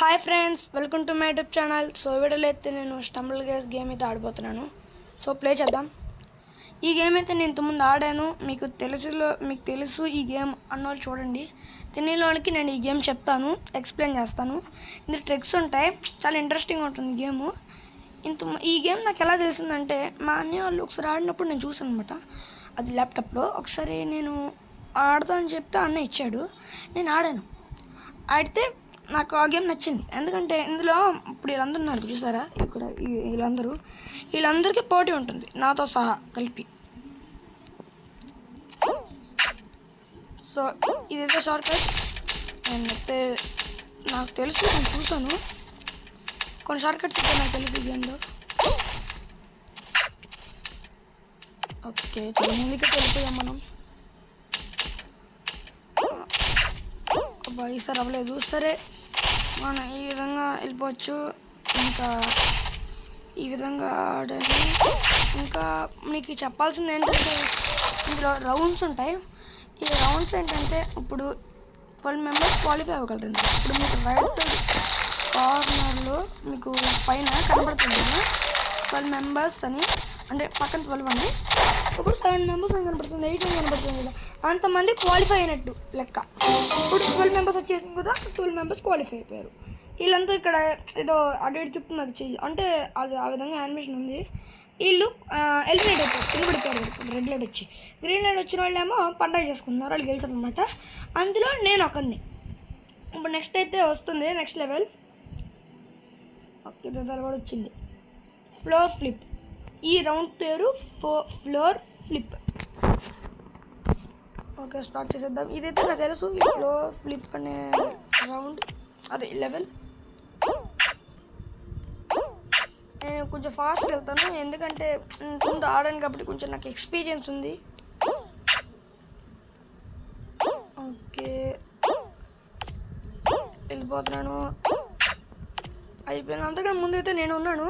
Hi friends, welcome to my YouTube channel. So వీడియోలో అయితే నేను స్టంబుల్ గేస్ గేమ్ అయితే ఆడిపోతున్నాను. సో ప్లే చేద్దాం. ఈ గేమ్ అయితే నేను ఇంతకుముందు ఆడాను. మీకు తెలుసు ఈ గేమ్ అన్నోళ్ళు చూడండి. తెలియని నేను ఈ గేమ్ చెప్తాను, ఎక్స్ప్లెయిన్ చేస్తాను. ఇందులో ట్రిక్స్ ఉంటాయి, చాలా ఇంట్రెస్టింగ్ ఉంటుంది గేమ్. ఈ గేమ్ నాకు ఎలా తెలిసిందంటే మా అన్నయ్య వాళ్ళు ఒకసారి ఆడినప్పుడు నేను చూసాను అనమాట. అది ల్యాప్టాప్లో. ఒకసారి నేను ఆడతానని చెప్తే అన్న ఇచ్చాడు, నేను ఆడితే నాకు ఆ గేమ్ నచ్చింది. ఎందుకంటే ఇందులో ఇప్పుడు వీళ్ళందరూ ఉన్నారు చూసారా, ఇక్కడ వీళ్ళందరికీ పోటీ ఉంటుంది నాతో సహా కలిపి. సో ఇదైతే షార్ట్ కట్. నేనైతే నాకు తెలుసు, నేను చూసాను కొన్ని షార్ట్ కట్స్ అయితే నాకు తెలుసు ఈ గేమ్లో. ఓకే, చాలా ముందుకే వెళ్ళిపోయాం మనం. ఈసారి అవ్వలేదు. సరే, మనం ఈ విధంగా వెళ్ళిపోవచ్చు. ఇంకా ఈ విధంగా ఆడాలి. ఇంకా మీకు చెప్పాల్సింది ఏంటంటే ఇందులో రౌండ్స్ ఉంటాయి. ఈ రౌండ్స్ ఏంటంటే ఇప్పుడు 12 మెంబర్స్ క్వాలిఫై అవ్వగలరండి. ఇప్పుడు మీకు రైట్ సైడ్ కార్నర్లో మీకు పైన కనబడుతుంది 12 మెంబర్స్ అని, అంటే పక్కన 12 అండి. ఇప్పుడు 7 మెంబర్స్ అని కనబడుతుంది, 8 అని కనబడుతుంది కదా, అంతమంది క్వాలిఫై అయినట్టు లెక్క. ఇప్పుడు 12 మెంబర్స్ వచ్చేసింది కదా, 12 మెంబర్స్ క్వాలిఫై అయిపోయారు. వీళ్ళంతా ఇక్కడ ఏదో అటు ఇటు చెప్తున్నారు చెయ్యి, అంటే అది ఆ విధంగా యానిమేషన్ ఉంది. వీళ్ళు ఎలిమినేట్ అయిపోయారు, నిలబడిపోయారు. రెడ్ లైట్ వచ్చి గ్రీన్ లైట్ వచ్చిన వాళ్ళు ఏమో పండగ చేసుకుంటున్నారు, వాళ్ళు గెలిచారు అనమాట. అందులో నేను ఒకరిని. ఇప్పుడు నెక్స్ట్ అయితే వస్తుంది నెక్స్ట్ లెవెల్. ఓకే, దాని కూడా వచ్చింది ఫ్లోర్ ఫ్లిప్. ఈ రౌండ్ పేరు ఫ్లోర్ ఫ్లిప్. ఓకే, స్టార్ట్ చేసేద్దాం. ఇదైతే నాకు తెలుసు, ఈ ఫ్లోర్ ఫ్లిప్ అనే రౌండ్ అదే లెవెల్. నేను కొంచెం ఫాస్ట్గా వెళ్తాను, ఎందుకంటే ముందు ఆడాను కాబట్టి కొంచెం నాకు ఎక్స్పీరియన్స్ ఉంది. ఓకే, వెళ్ళిపోతున్నాను. అయిపోయింది. అంతకన్నా ముందైతే నేను ఉన్నాను.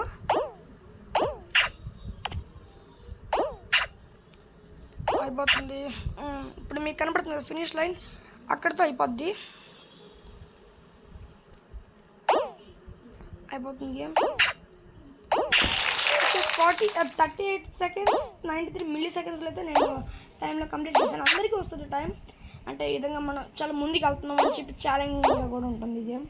అయిపోతుంది. ఇప్పుడు మీకు కనపడుతుంది కదా ఫినిష్ లైన్, అక్కడితో అయిపోద్ది. అయిపోతుంది గేమ్. 38 సెకండ్స్ 93 మిల్లీ సెకండ్స్లో అయితే నేను టైంలో కంప్లీట్ చేశాను. అందరికీ వస్తుంది టైం. అంటే ఈ విధంగా మనం చాలా ముందుకు వెళ్తున్నాం అని చెప్పి ఛాలెంజింగ్గా కూడా ఉంటుంది ఈ గేమ్.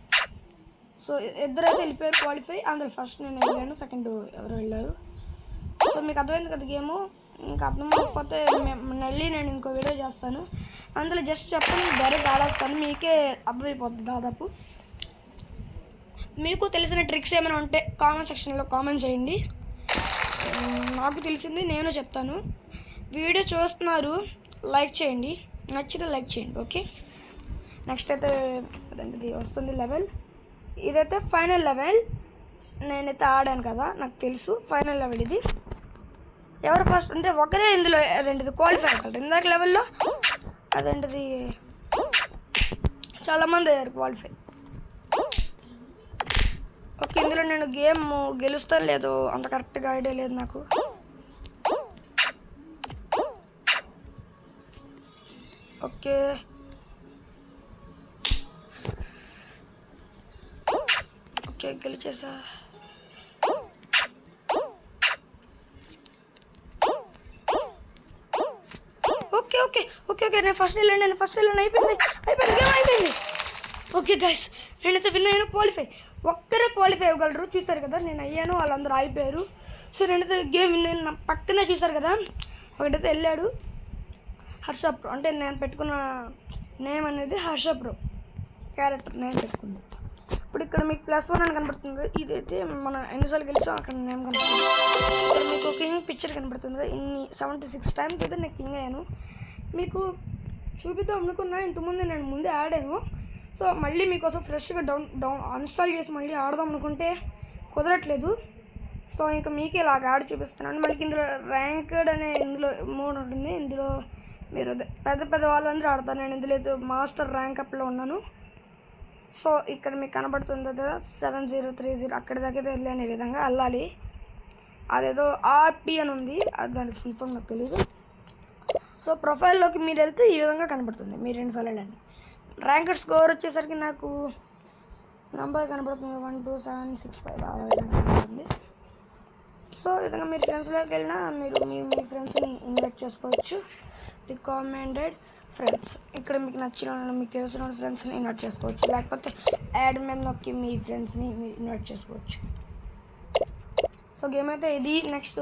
సో ఇద్దరైతే వెళ్ళిపోయారు క్వాలిఫై. అందులో ఫస్ట్ నేను వెళ్ళాను, సెకండ్ ఎవరు వెళ్ళారు. సో మీకు అర్థమైంది కదా గేము. ఇంకా అర్థం అవ్వకపోతే మళ్ళీ నేను ఇంకో వీడియో చేస్తాను, అందులో జస్ట్ చెప్పండి, డైరెక్ట్ ఆడేస్తాను, మీకే అర్థమైపోతుంది దాదాపు. మీకు తెలిసిన ట్రిక్స్ ఏమైనా ఉంటే కామెంట్ సెక్షన్లో కామెంట్ చేయండి. నాకు తెలిసింది నేను చెప్తాను. వీడియో చూస్తున్నారు, లైక్ చేయండి, నచ్చితే లైక్ చేయండి. ఓకే, నెక్స్ట్ అయితే అదేంటిది వస్తుంది లెవెల్. ఇదైతే ఫైనల్ లెవెల్. నేనైతే ఆడాను కదా, నాకు తెలుసు ఫైనల్ లెవెల్ ఇది. ఎవరు ఫస్ట్ అంటే ఒకరే ఇందులో అదేంటిది క్వాలిఫై అవ్వగలరు. ఇందాక లెవెల్లో అదేంటిది చాలామంది అయ్యారు క్వాలిఫై. ఓకే, ఇందులో నేను గేమ్ గెలుస్తాను లేదో అంత కరెక్ట్గా ఐడియా లేదు నాకు. ఓకే, ఓకే గెలిచేసా. ఓకే ఓకే ఓకే ఓకే నేను ఫస్ట్ వెళ్ళాను అయిపోయింది గేమ్ అయిపోయింది. ఓకే గైస్, నేనైతే విన్ అయ్యాను, క్వాలిఫై. ఒక్కరే క్వాలిఫై అవ్వగలరు, చూసారు కదా, నేను అయ్యాను, వాళ్ళందరూ అయిపోయారు. సో నేనైతే గేమ్ విన్ అయ్యాను. నా పక్కనే చూసారు కదా ఒకటైతే వెళ్ళాడు, హర్ష ప్రో. అంటే నేను పెట్టుకున్న నేమ్ అనేది హర్ష ప్రో క్యారెక్టర్ నేమ్ పెట్టుకుంది. ఇప్పుడు ఇక్కడ మీకు +1 అని కనబడుతుంది. ఇదైతే మనం ఎన్నిసార్లు గెలిచాం అక్కడ నేమ్ కనబడుతుంది. ఇక్కడ మీకు కింగ్ పిక్చర్ కనబడుతుంది కదా, ఇన్ని 76 టైమ్స్ అయితే నేను కింగ్ అయ్యాను. మీకు చూపిద్దాం అనుకున్నా, ఇంతకుముందు నేను ముందే ఆడాను. సో మళ్ళీ మీకోసం ఫ్రెష్గా డౌన్ అన్స్టాల్ చేసి మళ్ళీ ఆడదాం అనుకుంటే కుదరట్లేదు. సో ఇంకా మీకే ఇలాగ ఆడి చూపిస్తున్నాను. మనకి ఇందులో ర్యాంక్డ్ అనే ఇందులో మోడ్ ఉంటుంది. ఇందులో మీరు పెద్ద వాళ్ళందరూ ఆడతారు. నేను ఇందులో అయితే మాస్టర్ ర్యాంక్ అప్లో ఉన్నాను. సో ఇక్కడ మీకు కనబడుతుంది కదా 7030, అక్కడి దాకా వెళ్ళి ఈ విధంగా వెళ్ళాలి. అదేదో ఆర్పి అని ఉంది, అది దానికి ఫుల్ ఫామ్ నాకు తెలియదు. సో ప్రొఫైల్లోకి మీరు వెళ్తే ఈ విధంగా కనబడుతుంది. మీరు 2 సార్లు వెళ్ళండి. ర్యాంకర్ స్కోర్ వచ్చేసరికి నాకు నెంబర్ కనబడుతుంది 12765 కనబడుతుంది. సో ఈ విధంగా మీరు ఫ్రెండ్స్లోకి వెళ్ళినా మీరు మీ ఫ్రెండ్స్ని ఇన్వైట్ చేసుకోవచ్చు. రికమెండెడ్ ఫ్రెండ్స్, ఇక్కడ మీకు నచ్చిన మీకు తెలిసిన ఫ్రెండ్స్ని ఇన్వైట్ చేసుకోవచ్చు, లేకపోతే యాడ్ మీద నొక్కి మీ ఫ్రెండ్స్ని మీరు ఇన్వైట్ చేసుకోవచ్చు. సో గేమ్ అయితే ఇది. నెక్స్ట్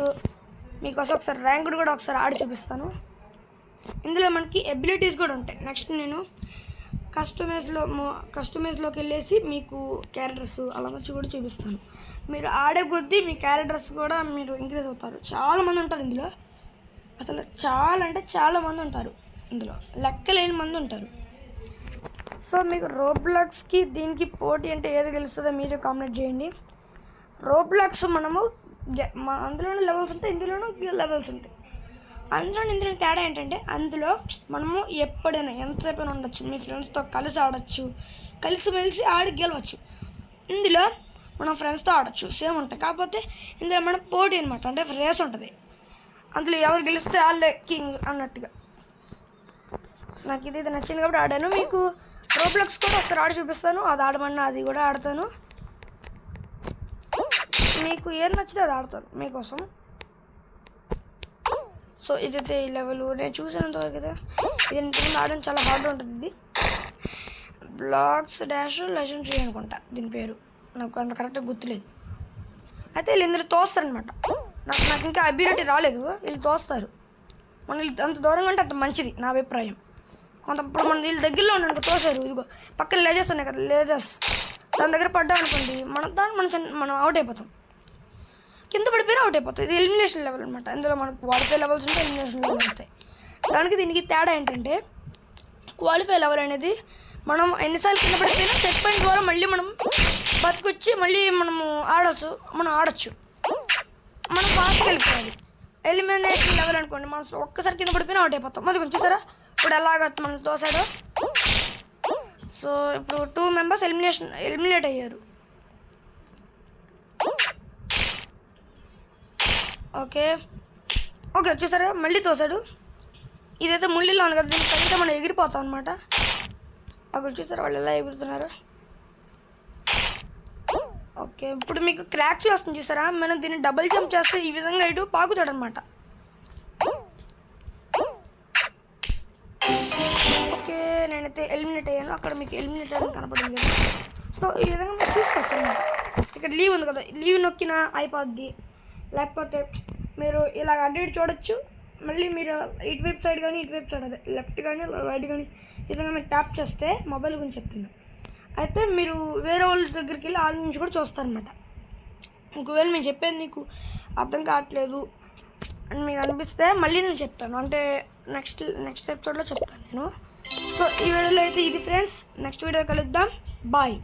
మీకోసం ఒకసారి ర్యాంక్డ్ కూడా ఒకసారి ఆడి చూపిస్తాను. ఇందులో మనకి ఎబిలిటీస్ కూడా ఉంటాయి. నెక్స్ట్ నేను కస్టమైజ్లోకి వెళ్ళేసి మీకు క్యారెక్టర్స్ అలా వచ్చి కూడా చూపిస్తాను. మీరు ఆడే కొద్దీ మీ క్యారెక్టర్స్ కూడా మీరు ఇంక్రీజ్ అవుతారు. చాలామంది ఉంటారు ఇందులో, అసలు చాలా మంది ఉంటారు ఇందులో, లెక్కలేని మంది ఉంటారు. సో మీకు రోబ్లాక్స్కి దీనికి పోటీ అంటే ఏది గెలుస్తుందో మీరే కామెంట్ చేయండి. రోబ్లాక్స్ మనము అందులోనూ లెవెల్స్ ఉంటాయి, ఇందులోనూ లెవెల్స్ ఉంటాయి. ఇందులో తేడా ఏంటంటే అందులో మనము ఎప్పుడైనా ఎంతసేపు అయినా ఉండొచ్చు, మీ ఫ్రెండ్స్తో కలిసి ఆడచ్చు, కలిసిమెలిసి ఆడి గెలవచ్చు. ఇందులో మనం ఫ్రెండ్స్తో ఆడచ్చు, సేమ్ ఉంటాయి. కాకపోతే ఇందులో మన పోటీ అనమాట, అంటే రేస్ ఉంటుంది. అందులో ఎవరు గెలిస్తే వాళ్ళే కింగ్ అన్నట్టుగా. నాకు ఇది నచ్చింది కాబట్టి ఆడాను. మీకు రోబ్లాక్స్ కూడా ఒకసారి ఆడి చూపిస్తాను, అది ఆడమన్నా అది కూడా ఆడతాను. మీకు ఏం నచ్చితే అది ఆడతాను మీకోసం. సో ఇదైతే ఈ లెవెల్ నేను చూసినంతవరకు అయితే ఇది ఇంతకుముందు ఆడడం చాలా హార్డ్ ఉంటుంది. ఇది బ్లాక్స్ డాష్ లెజెండరీ అనుకుంటా దీని పేరు, నాకు అంత కరెక్ట్గా గుర్తులేదు. అయితే వీళ్ళు ఇందులో తోస్తారనమాట. నాకు ఇంకా అబిలిటీ రాలేదు, వీళ్ళు తోస్తారు. మనం వీళ్ళు అంత దూరంగా ఉంటే అంత మంచిది నా అభిప్రాయం. ఇప్పుడు మన వీళ్ళ దగ్గరలో ఉన్నాను తోసారు, ఇదిగో పక్కన లేజర్స్ ఉన్నాయి కదా, లేజర్స్ దాని దగ్గర పడ్డాం అనుకోండి, మనం అవుట్ అయిపోతాం. కింద పడిపోయినా అవుట్ అయిపోతుంది. ఇది ఎలిమినేషన్ లెవెల్ అనమాట. ఇందులో మనకు క్వాలిఫై లెవెల్స్ ఉంటాయి, ఎలిమినేషన్ లెవెల్ ఉంటాయి. దానికి దీనికి తేడా ఏంటంటే క్వాలిఫై లెవెల్ అనేది మనం ఎన్నిసార్లు కింద పడిపోయినా చెక్ పాయింట్ ద్వారా మళ్ళీ మనం బతికొచ్చి మళ్ళీ మనం ఆడచ్చు, మనం ఫాస్ట్గా వెళ్ళిపోవాలి. ఎలిమినేషన్ లెవెల్ అనుకోండి, మనం ఒక్కసారి కింద పడిపోయినా అవుట్ అయిపోతాం. అది కొంచెం చూసారా ఇప్పుడు ఎలాగ మనం తోసాడో. సో ఇప్పుడు 2 మెంబర్స్ ఎలిమినేట్ అయ్యారు. ఓకే చూసారా మళ్ళీ తోసాడు. ఇదైతే ముళ్ళిలో ఉంది కదా, దీనికి తగ్గితే మనం ఎగిరిపోతాం అనమాట. అక్కడ చూసారా వాళ్ళు ఎలా ఎగురుతున్నారు. ఓకే ఇప్పుడు మీకు క్రాక్స్లో వస్తుంది చూసారా, మనం దీన్ని డబుల్ జంప్ చేస్తే ఈ విధంగా ఇటు పాకుతాడు అనమాట. ఓకే నేనైతే ఎలిమినేట్ అయ్యాను, అక్కడ మీకు ఎలిమినేట్ అని కనపడింది కదా. సో ఈ విధంగా మీరు చూసుకోవచ్చు అనమాట. ఇక్కడ లీవ్ ఉంది కదా, లీవ్ నొక్కినా అయిపోద్ది, లేకపోతే మీరు ఇలాగ అడ్డు ఇటు చూడొచ్చు. మళ్ళీ మీరు ఇటువైపు సైడ్ కానీ ఇటువైపు సైడ్ అదే లెఫ్ట్ కానీ రైట్ కానీ ఈ విధంగా మీరు ట్యాప్ చేస్తే మొబైల్ గురించి చెప్తున్నా. అయితే మీరు వేరే వాళ్ళ దగ్గరికి వెళ్ళి వాళ్ళ నుంచి కూడా చూస్తారనమాట. ఒకవేళ నేను చెప్పేది నీకు అర్థం కావట్లేదు అని మీకు అనిపిస్తే మళ్ళీ నేను చెప్తాను, అంటే నెక్స్ట్ ఎపిసోడ్లో చెప్తాను నేను. సో ఈ వీడియోలో అయితే ఇది ఫ్రెండ్స్, నెక్స్ట్ వీడియో కలుద్దాం, బాయ్.